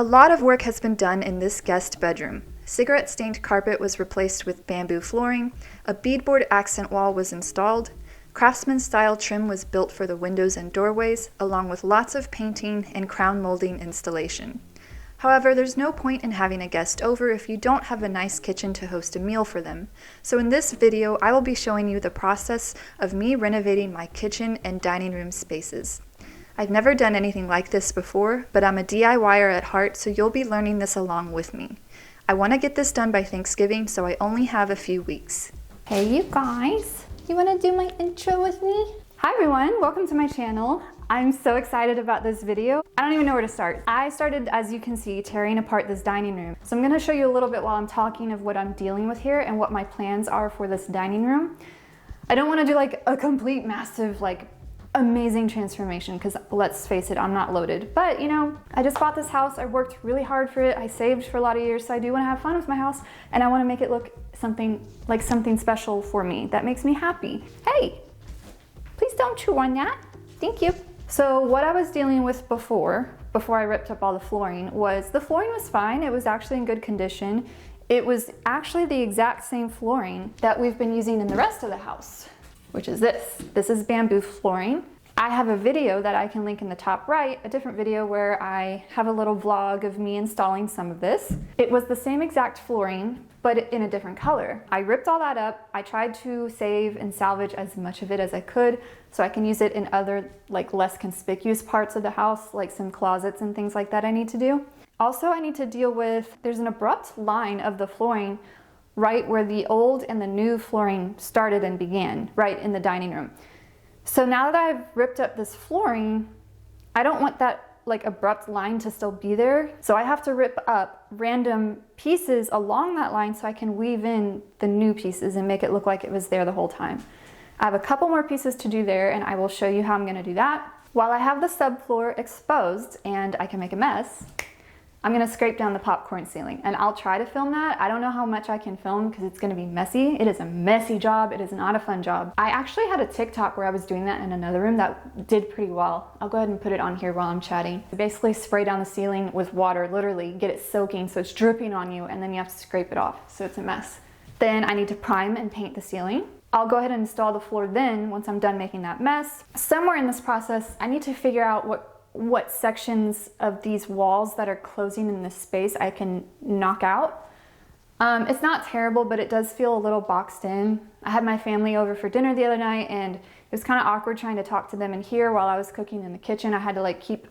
A lot of work has been done in this guest bedroom. Cigarette-stained carpet was replaced with bamboo flooring, a beadboard accent wall was installed, craftsman-style trim was built for the windows and doorways, along with lots of painting and crown molding installation. However, there's no point in having a guest over if you don't have a nice kitchen to host a meal for them. So in this video, I will be showing you the process of me renovating my kitchen and dining room spaces. I've never done anything like this before, but I'm a DIYer at heart, so you'll be learning this along with me. I want to get this done by Thanksgiving, so I only have a few weeks. Hey you guys, you want to do my intro with me? Hi everyone, welcome to my channel. I'm so excited about this video. I don't even know where to start. I started, as you can see, tearing apart this dining room. So I'm going to show you a little bit while I'm talking of what I'm dealing with here and what my plans are for this dining room. I don't want to do like a complete massive amazing transformation because let's face it, I'm not loaded. But you know, I just bought this house. I worked really hard for it. I saved for a lot of years, so I do want to have fun with my house and I want to make it look something special for me that makes me happy. Hey, please don't chew on that. Thank you. So what I was dealing with before I ripped up all the flooring was the flooring was fine. It was actually in good condition. It was actually the exact same flooring that we've been using in the rest of the house, which is this. This is bamboo flooring. I have a video that I can link in the top right, a different video where I have a little vlog of me installing some of this. It was the same exact flooring, but in a different color. I ripped all that up. I tried to save and salvage as much of it as I could so I can use it in other less conspicuous parts of the house, like some closets and things like that I need to do. Also, I need to deal with, there's an abrupt line of the flooring right where the old and the new flooring started and began, right in the dining room. So now that I've ripped up this flooring, I don't want that abrupt line to still be there. So I have to rip up random pieces along that line so I can weave in the new pieces and make it look like it was there the whole time. I have a couple more pieces to do there and I will show you how I'm gonna do that. While I have the subfloor exposed and I can make a mess, I'm gonna scrape down the popcorn ceiling and I'll try to film that. I don't know how much I can film because it's gonna be messy. It is a messy job. It is not a fun job. I actually had a TikTok where I was doing that in another room that did pretty well. I'll go ahead and put it on here while I'm chatting. You basically spray down the ceiling with water, literally get it soaking so it's dripping on you and then you have to scrape it off so it's a mess. Then I need to prime and paint the ceiling. I'll go ahead and install the floor then once I'm done making that mess. Somewhere in this process, I need to figure out what sections of these walls that are closing in this space I can knock out. It's not terrible, but it does feel a little boxed in. I had my family over for dinner the other night and it was kind of awkward trying to talk to them in here while I was cooking in the kitchen. I had to keep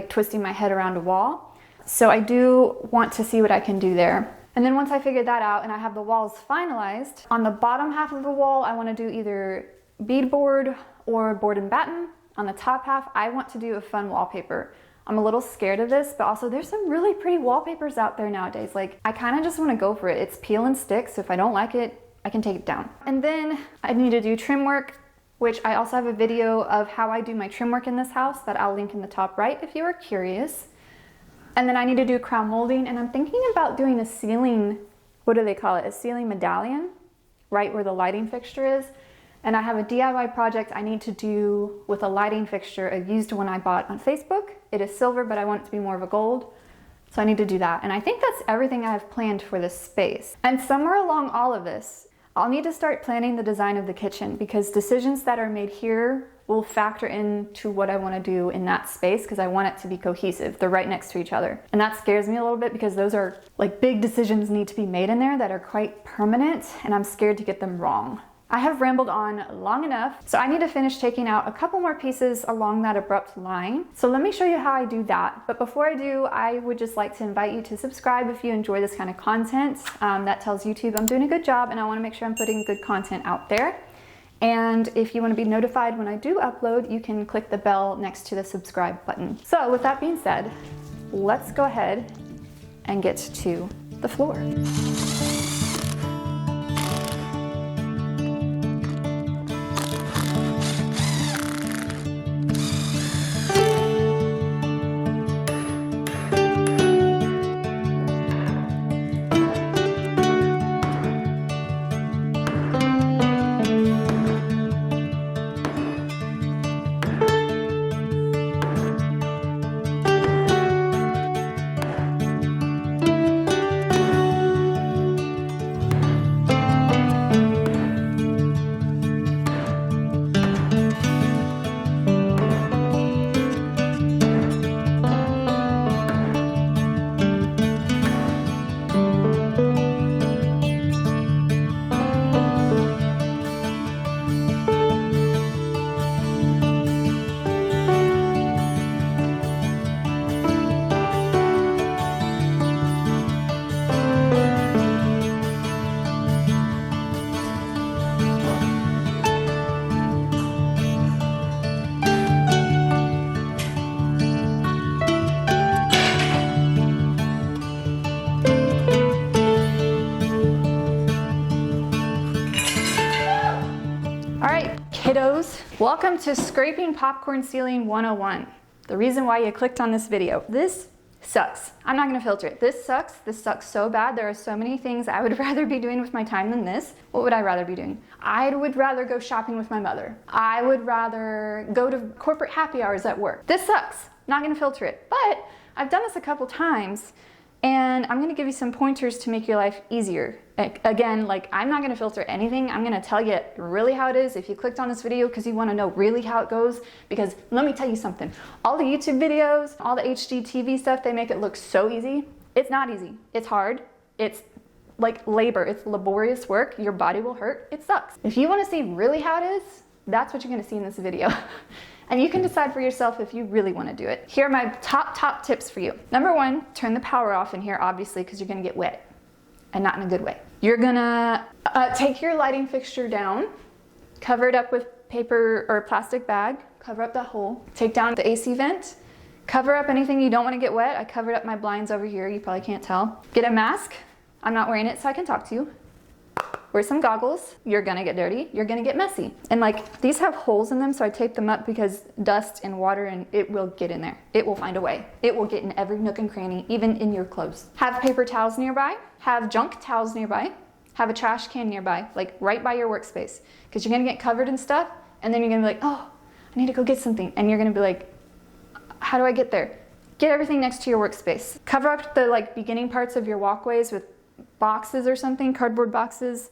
twisting my head around a wall. So I do want to see what I can do there. And then once I figure that out and I have the walls finalized, on the bottom half of the wall, I want to do either beadboard or board and batten. On the top half, I want to do a fun wallpaper. I'm a little scared of this, but also there's some really pretty wallpapers out there nowadays. I kind of just want to go for it. It's peel and stick, so if I don't like it, I can take it down. And then I need to do trim work, which I also have a video of how I do my trim work in this house that I'll link in the top right if you are curious. And then I need to do crown molding, and I'm thinking about doing a ceiling, what do they call it? A ceiling medallion, right where the lighting fixture is. And I have a DIY project I need to do with a lighting fixture, a used one I bought on Facebook. It is silver, but I want it to be more of a gold. So I need to do that. And I think that's everything I have planned for this space. And somewhere along all of this, I'll need to start planning the design of the kitchen because decisions that are made here will factor into what I want to do in that space because I want it to be cohesive. They're right next to each other. And that scares me a little bit because those are big decisions need to be made in there that are quite permanent and I'm scared to get them wrong. I have rambled on long enough, so I need to finish taking out a couple more pieces along that abrupt line. So let me show you how I do that. But before I do, I would just like to invite you to subscribe if you enjoy this kind of content. That tells YouTube I'm doing a good job and I want to make sure I'm putting good content out there. And if you want to be notified when I do upload, you can click the bell next to the subscribe button. So with that being said, let's go ahead and get to the floor. Welcome to Scraping Popcorn Ceiling 101. The reason why you clicked on this video. This sucks. I'm not gonna filter it. This sucks. This sucks so bad. There are so many things I would rather be doing with my time than this. What would I rather be doing? I would rather go shopping with my mother. I would rather go to corporate happy hours at work. This sucks. Not gonna filter it. But I've done this a couple times, and I'm gonna give you some pointers to make your life easier. Again, like, I'm not gonna filter anything. I'm gonna tell you really how it is if you clicked on this video because you wanna know really how it goes. Because let me tell you something, all the YouTube videos, all the HGTV stuff, they make it look so easy. It's not easy, it's hard. It's like labor, it's laborious work. Your body will hurt, it sucks. If you wanna see really how it is, that's what you're gonna see in this video. And you can decide for yourself if you really want to do it. Here are my top tips for you. Number one, turn the power off in here, obviously, because you're gonna get wet, and not in a good way. You're gonna take your lighting fixture down, cover it up with paper or plastic bag, cover up that hole, take down the AC vent, cover up anything you don't want to get wet. I covered up my blinds over here, you probably can't tell. Get a mask. I'm not wearing it so I can talk to you. Wear some goggles. You're gonna get dirty, you're gonna get messy. And like, these have holes in them, so I taped them up because dust and water, and it will get in there. It will find a way. It will get in every nook and cranny, even in your clothes. Have paper towels nearby, have junk towels nearby, have a trash can nearby, like right by your workspace, because you're gonna get covered in stuff, and then you're gonna be like, oh, I need to go get something. And you're gonna be like, how do I get there? Get everything next to your workspace. Cover up the like beginning parts of your walkways with boxes or something, cardboard boxes.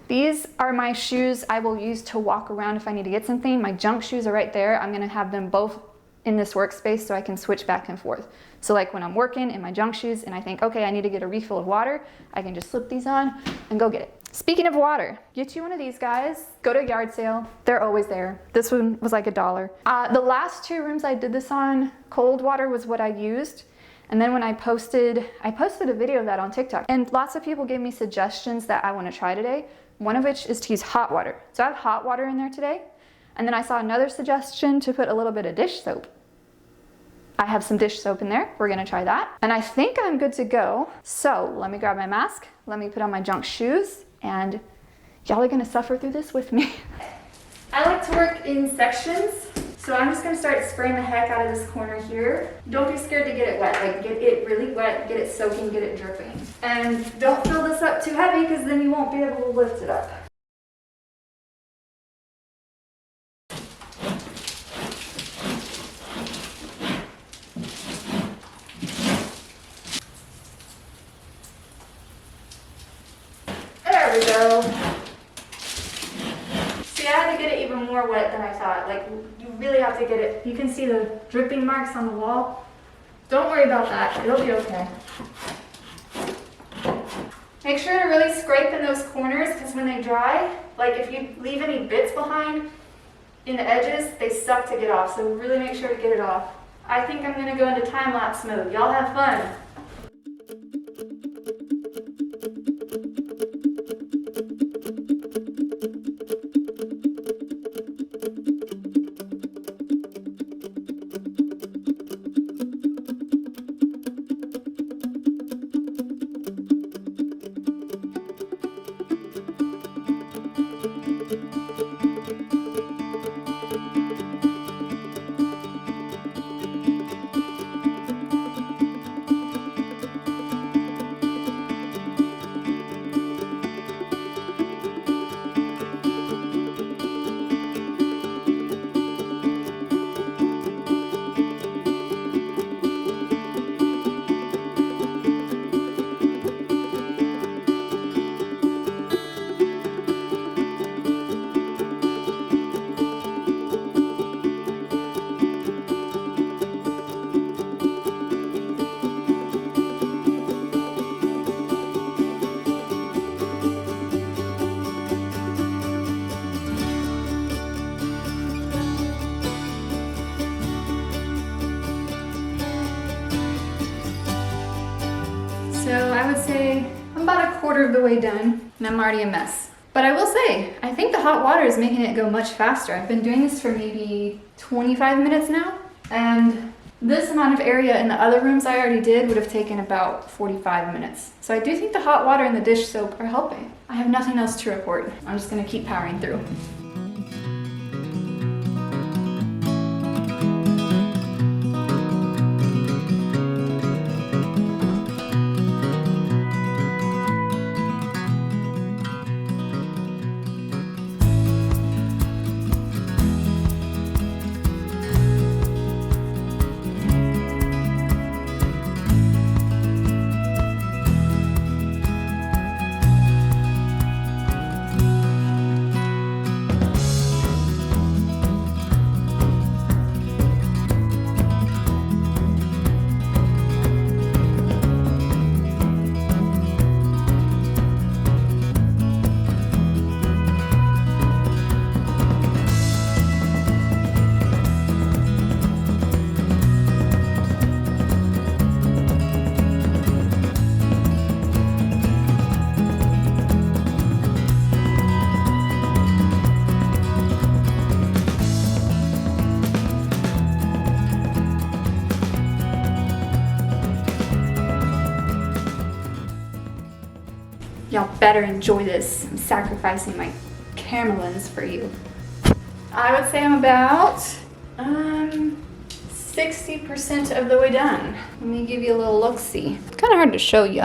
These are my shoes I will use to walk around if I need to get something. My junk shoes are right there. I'm gonna have them both in this workspace so I can switch back and forth. So like when I'm working in my junk shoes and I think, okay, I need to get a refill of water, I can just slip these on and go get it. Speaking of water, get you one of these guys, go to a yard sale, they're always there. This one was like $1. The last 2 rooms I did this on, cold water was what I used. And then when I posted a video of that on TikTok, and lots of people gave me suggestions that I want to try today, one of which is to use hot water. So I have hot water in there today, and then I saw another suggestion to put a little bit of dish soap. I have some dish soap in there, we're gonna try that. And I think I'm good to go. So let me grab my mask, let me put on my junk shoes, and y'all are gonna suffer through this with me. I like to work in sections. So I'm just gonna start spraying the heck out of this corner here. Don't be scared to get it wet. Like, get it really wet, get it soaking, get it dripping. And don't fill this up too heavy because then you won't be able to lift it up. There we go. See, I had to get it even more wet than I thought. Like, you really have to get it. You can see the dripping marks on the wall. Don't worry about that, it'll be okay. Make sure to really scrape in those corners because when they dry, like if you leave any bits behind in the edges, they suck to get off. So really make sure to get it off. I think I'm gonna go into time-lapse mode. Y'all have fun. So I would say I'm about 1/4 of the way done and I'm already a mess. But I will say, I think the hot water is making it go much faster. I've been doing this for maybe 25 minutes now, and this amount of area in the other rooms I already did would have taken about 45 minutes. So I do think the hot water and the dish soap are helping. I have nothing else to report. I'm just gonna keep powering through. Y'all better enjoy this. I'm sacrificing my camera lens for you. I would say I'm about 60% of the way done. Let me give you a little look-see. It's kind of hard to show you.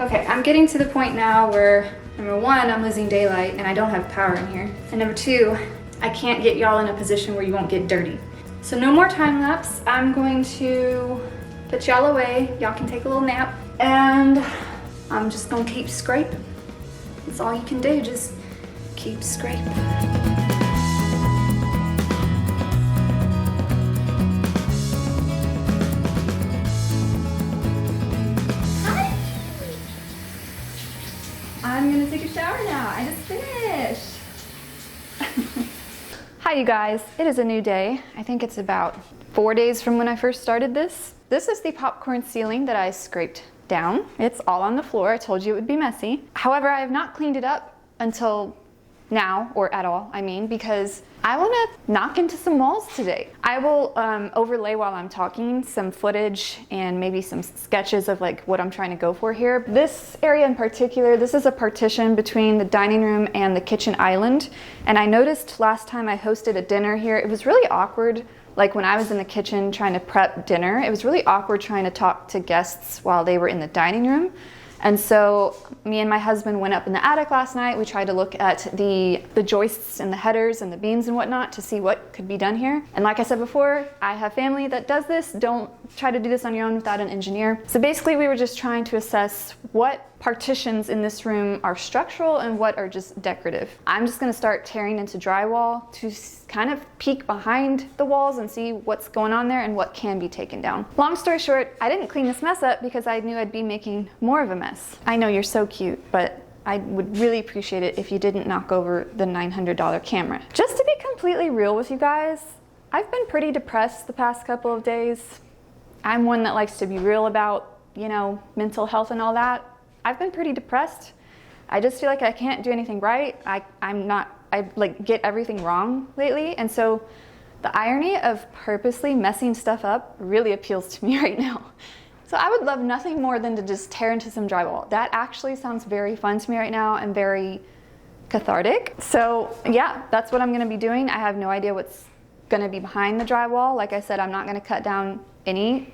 Okay, I'm getting to the point now where, number one, I'm losing daylight and I don't have power in here. And number two, I can't get y'all in a position where you won't get dirty. So no more time lapse. I'm going to put y'all away. Y'all can take a little nap. And I'm just gonna keep scraping. That's all you can do, just keep scraping. Hi. I'm gonna take a shower now. I just finished. Hi you guys, it is a new day. I think it's about 4 days from when I first started this. This is the popcorn ceiling that I scraped down. It's all on the floor. I told you it would be messy. However, I have not cleaned it up until now, or at all, I mean, because I want to knock into some walls today. I will overlay while I'm talking some footage and maybe some sketches of like what I'm trying to go for here. This area in particular, this is a partition between the dining room and the kitchen island. And I noticed last time I hosted a dinner here, it was really awkward. Like when I was in the kitchen trying to prep dinner, it was really awkward trying to talk to guests while they were in the dining room. And so me and my husband went up in the attic last night. We tried to look at the joists and the headers and the beams and whatnot to see what could be done here. And like I said before, I have family that does this. Don't try to do this on your own without an engineer. So basically we were just trying to assess what partitions in this room are structural and what are just decorative. I'm just gonna start tearing into drywall to kind of peek behind the walls and see what's going on there and what can be taken down. Long story short, I didn't clean this mess up because I knew I'd be making more of a mess. I know you're so cute, but I would really appreciate it if you didn't knock over the $900 camera. Just to be completely real with you guys, I've been pretty depressed the past couple of days. I'm one that likes to be real about, you know, mental health and all that. I've been pretty depressed. I just feel like I can't do anything right. I like get everything wrong lately. And so the irony of purposely messing stuff up really appeals to me right now. So I would love nothing more than to just tear into some drywall. That actually sounds very fun to me right now and very cathartic. So yeah, that's what I'm gonna be doing. I have no idea what's gonna be behind the drywall. Like I said, I'm not gonna cut down any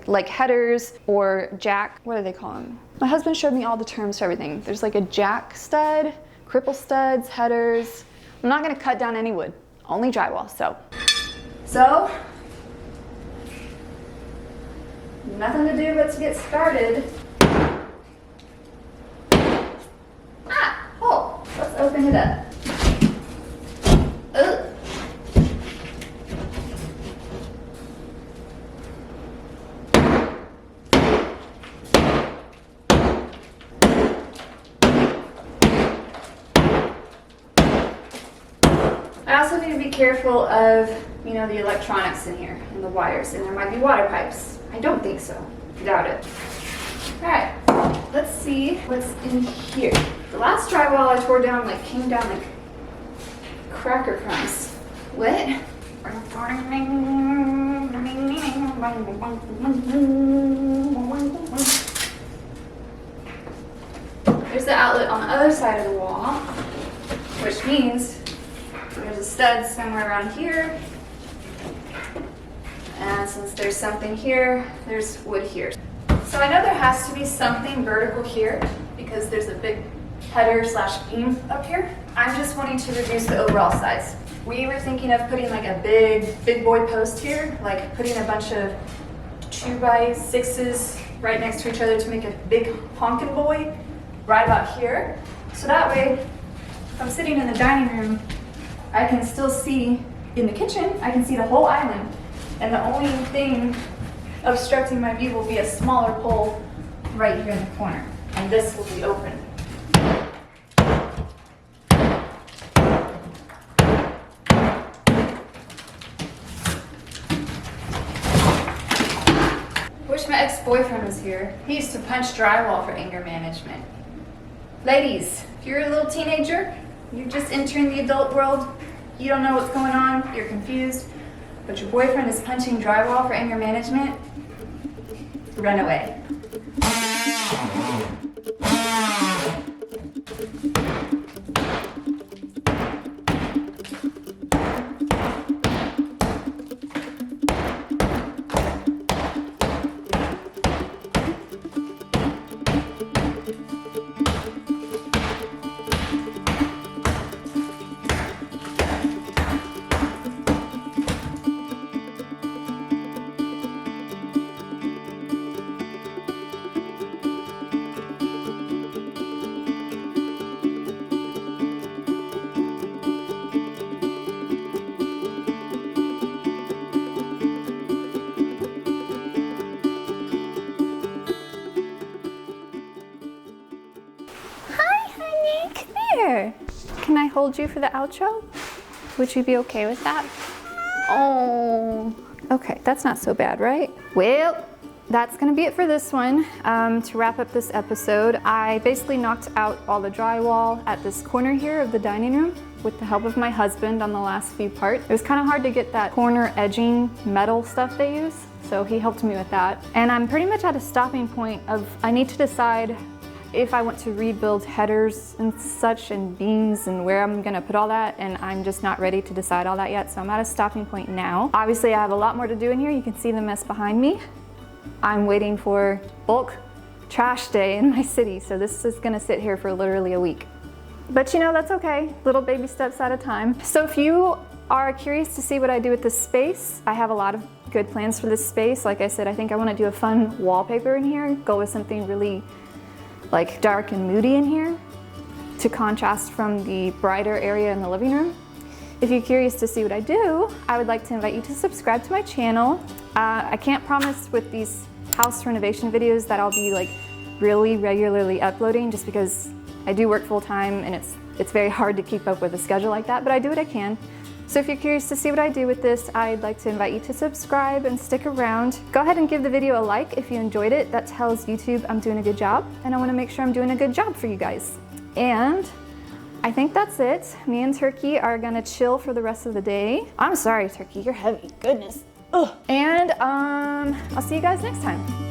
like headers or jack, what do they call them? My husband showed me all the terms for everything. There's like a jack stud, cripple studs, headers. I'm not gonna cut down any wood, only drywall, so. Nothing to do but to get started. Ah, hole, let's open it up. Ugh. I also need to be careful of, you know, the electronics in here and the wires, and there might be water pipes. I don't think so. Doubt it. All right, let's see what's in here. The last drywall I tore down came down like cracker crumbs. What? There's the outlet on the other side of the wall, which means there's a stud somewhere around here. And since there's something here, there's wood here. So I know there has to be something vertical here because there's a big header / beam up here. I'm just wanting to reduce the overall size. We were thinking of putting like a big boy post here, like putting a bunch of 2x6s right next to each other to make a big honkin' boy right about here. So that way, if I'm sitting in the dining room, I can still see in the kitchen, I can see the whole island. And the only thing obstructing my view will be a smaller pole right here in the corner. And this will be open. Wish my ex-boyfriend was here. He used to punch drywall for anger management. Ladies, if you're a little teenager, you're just entering the adult world, you don't know what's going on, you're confused, but your boyfriend is punching drywall for anger management, run away. Can I hold you for the outro? Would you be okay with that? Oh, okay, that's not so bad, right? Well, that's gonna be it for this one. To wrap up this episode, I basically knocked out all the drywall at this corner here of the dining room with the help of my husband on the last few parts. It was kind of hard to get that corner edging metal stuff they use, so he helped me with that. And I'm pretty much at a stopping point of I need to decide if I want to rebuild headers and such and beams and where I'm gonna put all that, and I'm just not ready to decide all that yet, so I'm at a stopping point now. Obviously I have a lot more to do in here. You can see the mess behind me. I'm waiting for bulk trash day in my city, so this is gonna sit here for literally a week. But you know, that's okay, little baby steps at a time. So if you are curious to see what I do with this space, I have a lot of good plans for this space. Like I said, I think I wanna do a fun wallpaper in here, go with something really like dark and moody in here to contrast from the brighter area in the living room. If you're curious to see what I do, I would like to invite you to subscribe to my channel. I can't promise with these house renovation videos that I'll be like really regularly uploading, just because I do work full time and it's very hard to keep up with a schedule like that, but I do what I can. So if you're curious to see what I do with this, I'd like to invite you to subscribe and stick around. Go ahead and give the video a like if you enjoyed it. That tells YouTube I'm doing a good job, and I want to make sure I'm doing a good job for you guys. And I think that's it. Me and Turkey are gonna chill for the rest of the day. I'm sorry, Turkey, you're heavy, goodness. Ugh. And I'll see you guys next time.